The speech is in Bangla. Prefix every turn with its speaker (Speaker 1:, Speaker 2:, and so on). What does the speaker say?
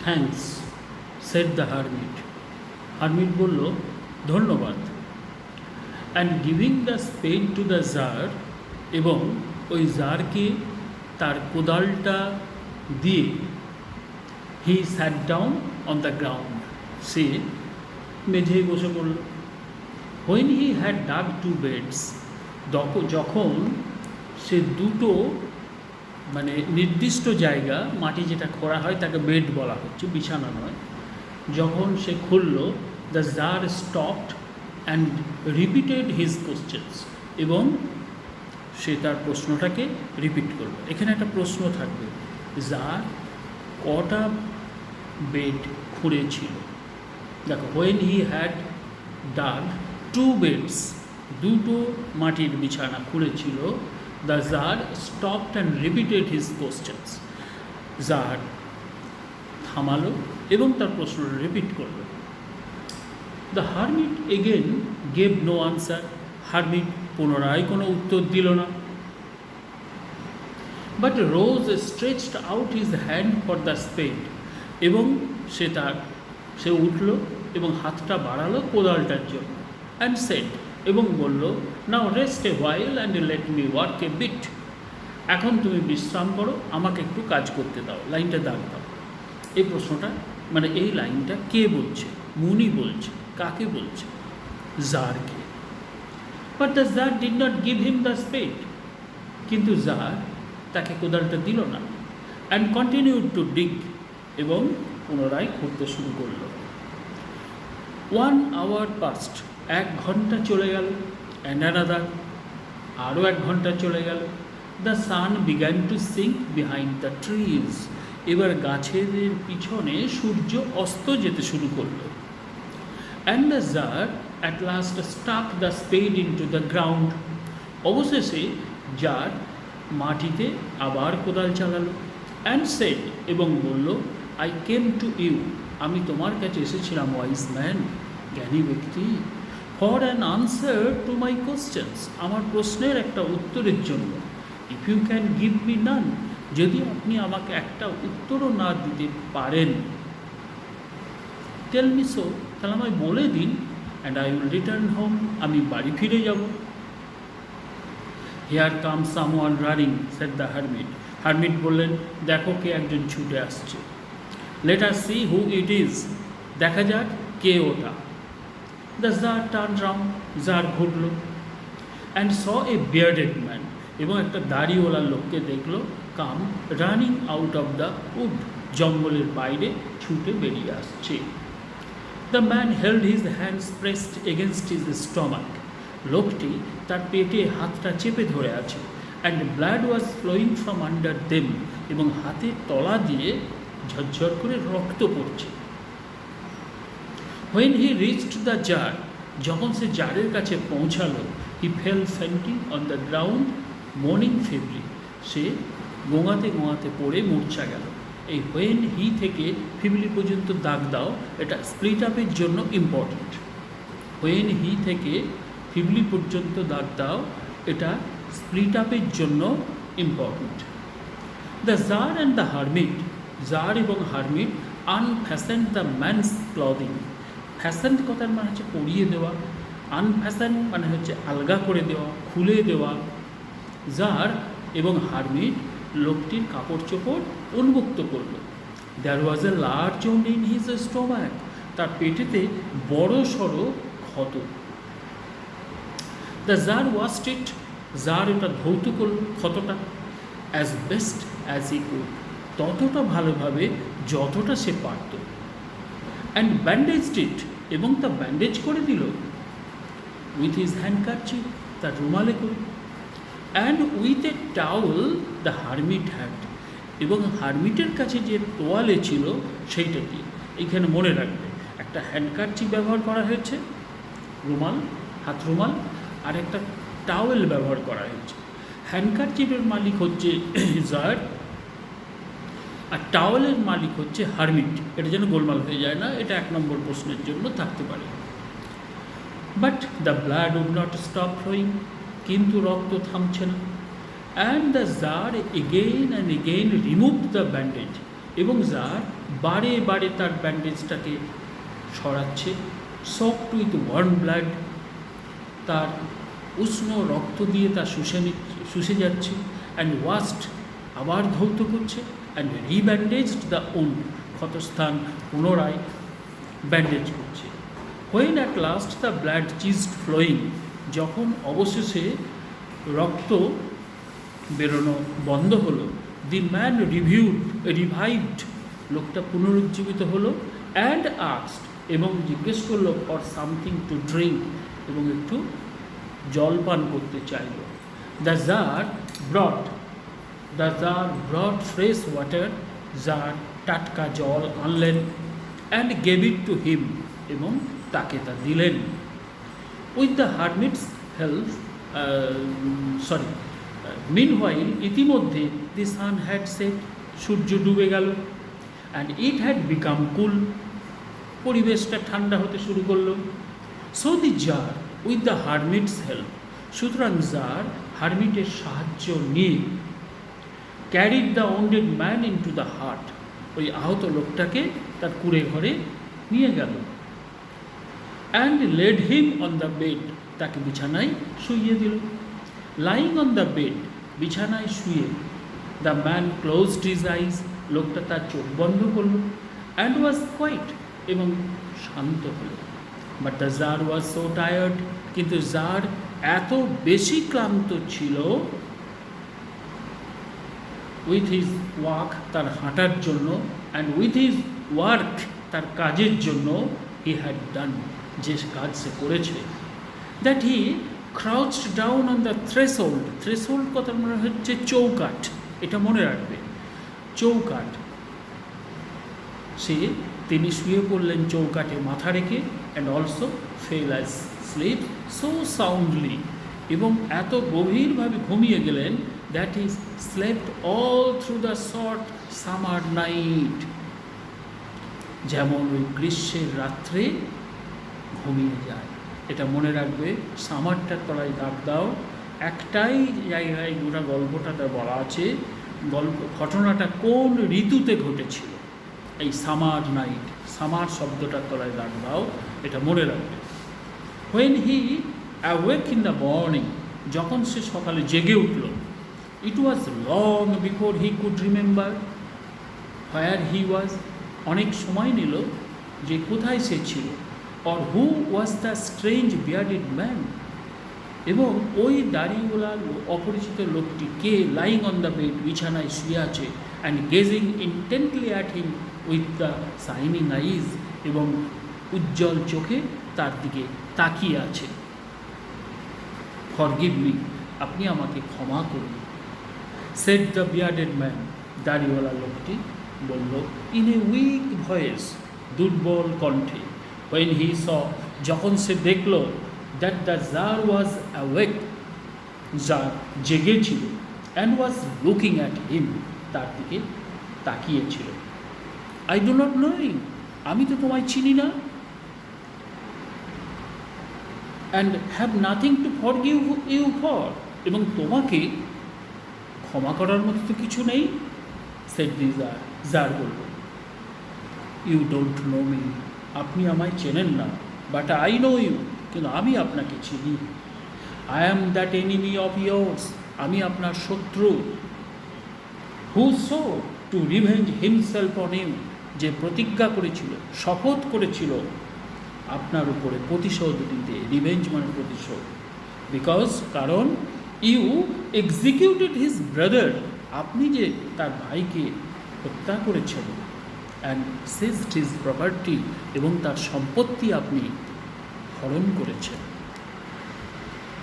Speaker 1: Thanks said the hermit. Hermit বলল, ধন্যবাদ। And giving the spade to the tsar, এবং ওই জারকে তার কোদালটা দিয়ে he sat down on the ground, সে মেঝেই বসে পড়ল। When he had dug two beds, যখন সে দুটো মানে নির্দিষ্ট জায়গা, মাটি যেটা খোঁড়া হয় তাকে বেড বলা হচ্ছে, বিছানা নয়, যখন সে খুলল, the tsar stopped and repeated his questions, এবং সে তার প্রশ্নটাকে রিপিট করলো। এখানে একটা প্রশ্ন থাকবে, জার কটা বেড খুঁড়েছিল? দেখো, when he had dug two beds, দুটো মাটির বিছানা খুঁড়েছিল, the tsar stopped and repeated his questions, tsar থামালো এবং তার প্রশ্নটা রিপিট করলো। The hermit again gave no answer, hermit পুনরায় কোনো উত্তর দিল না। But rose stretched out his hand for the spade, এবং সে উঠল এবং হাতটা বাড়ালো কোদালটার জন্য। অ্যান্ড সেড, এবং বলল, now rest a while and let me work a bit, এখন তুমি বিশ্রাম করো, আমাকে একটু কাজ করতে দাও। লাইনটা দাগ দাও। এই প্রশ্নটা মানে এই লাইনটা কে বলছে? মুনি বলছে। কাকে বলছে? জারকে। But the tsar did not give him the spade, কিন্তু জার তাকে কোদালটা দিল না। অ্যান্ড কন্টিনিউড টু ডিগ, এবং পুনরায় খুঁড়তে শুরু করল। 1 hour পাস্ট, 1 ঘন্টা চলে গেল। অ্যান্ড অ্যানাদার, আরও 1 ঘন্টা চলে গেল। The sun began to sink behind the trees, এবার গাছের পিছনে সূর্য অস্ত যেতে শুরু করলো। And the tsar at last stuck the spade into the ground, অবশেষে জার মাটিতে আবার কোদাল চালালো। অ্যান্ড সেড, এবং বলল, আই কেম টু ইউ, আমি তোমার কাছে এসেছিলাম ওয়াইজ ম্যান, জ্ঞানী ব্যক্তি, for an answer to my questions, আমার প্রশ্নের একটা উত্তরের জন্য। If you can give me none, যদি আপনি আমাকে একটা উত্তরও না দিতে পারেন, টেল মি সো, তাহলে আমায় বলে দিন। And I will return home, আমি বাড়ি ফিরে যাব। Here come someone running, said the hermit. Hermit বললেন, দেখো কে একজন ছুটে আসছে। Let us see who it is, দেখা যাক কে ওটা। The tsar turn round, tsar ঘুরল। And saw a bearded man, এবং একটা দাড়িওয়ালা লোককে দেখলো, come running out of the wood, জঙ্গলের বাইরে ছুটে বেরিয়ে আসছে। The man held his hands pressed against his stomach, লোকটি তার পেটে হাতটা চেপে ধরে আছে। And blood was flowing from under them, এবং হাতের তলা দিয়ে ঝরঝর করে রক্ত পড়ছে। When he reached the tsar, যখন সে জারের কাছে পৌঁছালো, he fell fainting on the ground মর্নিং ফেব্রি, সে গোঙাতে গোঙাতে পড়ে মূর্ছা গেল। এই হোয়েন হি থেকে ফিবলি পর্যন্ত দাগ দাও, এটা স্প্লিট আপের জন্য ইম্পর্ট্যান্ট। হোয়েন হি থেকে ফিবলি পর্যন্ত দাগ দাও, এটা স্প্লিট আপের জন্য important. The tsar and the hermit, tsar এবং hermit unfastened the man's clothing, fasten কথার মানে হচ্ছে পরিয়ে দেওয়া, আনফ্যাশন মানে হচ্ছে আলগা করে দেওয়া, খুলে দেওয়া। জার এবং হারমিট লোকটির কাপড় চোপড় উন্মুক্ত করল। There was a large wound in his stomach, তার পেটেতে বড় সড়ো ক্ষত। The tsar washed it, tsar এটা ধৌত করল ক্ষতটা। As best as he could, ততটা ভালোভাবে যতটা সে পারত। অ্যান্ড ব্যান্ডেজড ইট, এবং তা ব্যান্ডেজ করে দিল। উইথ হিজ হ্যান্ডকারচিফ, তার রুমালে করে। And with a towel the hermit had, এবং হারমিটের কাছে যে তোয়ালে ছিল সেইটা দিয়ে। এইখানে মনে রাখবে, একটা হ্যান্ডকারচিফ ব্যবহার করা হয়েছে, রুমাল, হাত রুমাল, আর একটা টাওয়েল ব্যবহার করা হয়েছে। হ্যান্ডকারচিফের মালিক হচ্ছে জার, আর টাওয়েলের মালিক হচ্ছে হারমিট। এটা যেন গোলমাল হয়ে যায় না, এটা 1 নম্বর প্রশ্নের জন্য থাকতে পারে। But the blood would not stop flowing, কিন্তু রক্ত থামছে না। And the tsar again and again remove the bandage, এবং জার বারে বারে তার ব্যান্ডেজটাকে সরাচ্ছে, সফট উইথ ওয়ার্ম ব্লাড, তার উষ্ণ রক্ত দিয়ে তা শুষে যাচ্ছে, অ্যান্ড ওয়াস্ট আবার ধৌত করছে, অ্যান্ড রিব্যান্ডেজড দ্য উন্ড, ক্ষতস্থান পুনরায় ব্যান্ডেজ করছে। When at last the blood ceased flowing, যখন অবশেষে রক্ত বেরোনো বন্ধ হলো, দি ম্যান রিভাইভড, লোকটা পুনরুজ্জীবিত হলো, অ্যান্ড আস্কড, এবং জিজ্ঞেস করলো ফর সামথিং টু ড্রিঙ্ক, এবং একটু জল পান করতে চাইল। The tsar brought fresh water, tsar টাটকা জল আনলেন, and gave it to him, এবং তাকে তা দিলেন। With the hermit's help, meanwhile, ইতিমধ্যে দি সান হ্যাড সেট, সূর্য ডুবে গেল, and it had become cool, পরিবেশটা ঠান্ডা হতে শুরু করলো। So the tsar with the hermit's help, সুতরাং জার হারমিটের সাহায্য নিয়ে carried the wounded man into the hut, ওই আহত লোকটাকে তার কুঁড়ে ঘরে নিয়ে গেল। And laid him on the bed, তাকে বিছানায় শুইয়ে দিল। লাইং অন দ্য বেড, বিছানায় শুয়ে, the man closed his eyes, লোকটা তার চোখ বন্ধ করল, অ্যান্ড ওয়াজ কোয়াইট, এবং শান্ত হল। But the tsar was so tired, কিন্তু জার এত বেশি ক্লান্ত ছিল, উইথ হিজ ওয়াক, তার হাঁটার জন্য, অ্যান্ড উইথ হিজ ওয়ার্ক, তার কাজের জন্য, হি হ্যাড ডান, যে কাজ সে করেছে, that he ক্রাউচড down on the threshold, threshold কথা মনে হচ্ছে চৌকাঠ, এটা মনে রাখবে, চৌকাঠ, তিনি শুয়ে পড়লেন চৌকাঠে মাথা রেখে, and also fell asleep so soundly, এবং এত গভীরভাবে ঘুমিয়ে গেলেন, that is slept all through the short summer night, যেমন ওই গ্রীষ্মের রাত্রে ঘুমিয়ে যায়। এটা মনে রাখবে, সামারটার তলায় দাগ দাও, একটাই জায়গায় গোটা গল্পটাতে বলা আছে, ঘটনাটা কোন ঋতুতে ঘটেছিল, এই সামার নাইট, সামার শব্দটার তলায় দাগ দাও, এটা মনে রাখবে। When he awake in the morning, যখন সে সকালে জেগে উঠল, it was long before he could remember where he was, অনেক সময় নিল যে কোথায় সে ছিল, or who was the strange bearded man, এবং ওই দাড়িওয়ালা অপরিচিত লোকটি কে, লাইং অন দ্য বেড, বিছানায় শুয়ে আছে, and gazing intently at him with the shining eyes, এবং উজ্জ্বল চোখে তার দিকে তাকিয়ে আছে। ফরগিভ মি, আপনি আমাকে ক্ষমা করুন। সেড দ্য বিয়ার্ডেড ম্যান, দাড়িওয়ালা লোকটি বলল, ইন এ উইক ভয়েস, দুর্বল কণ্ঠে। হোয়েন হি স, যখন সে দেখল, that the tsar was awake, tsar জেগেছিল, and was looking at him, তার দিকে তাকিয়েছিল। I do not know you, আমি তো তোমায় চিনি না, and have nothing to forgive you for, এবং তোমাকে ক্ষমা করার মতো তো কিছু নেই। সেড দি জার, জার বলল, ইউ ডোন্ট নো মি, আপনি আমায় চেনেন না, বাট আই নো ইউ, কিন্তু আমি আপনাকে চিনি। I am that enemy of yours, আমি আপনার শত্রু। Who swore to revenge himself on you, যে প্রতিজ্ঞা করেছিল, শপথ করেছিল আপনার উপরে প্রতিশোধ দিতে, রিভেঞ্জ মানে প্রতিশোধ, বিকজ, কারণ, ইউ এক্সিকিউটেড হিজ ব্রাদার, আপনি যে তার ভাইকে হত্যা করেছেন, অ্যান্ড সিজড হিজ প্রপার্টি, এবং তার সম্পত্তি আপনি হরণ করেছেন।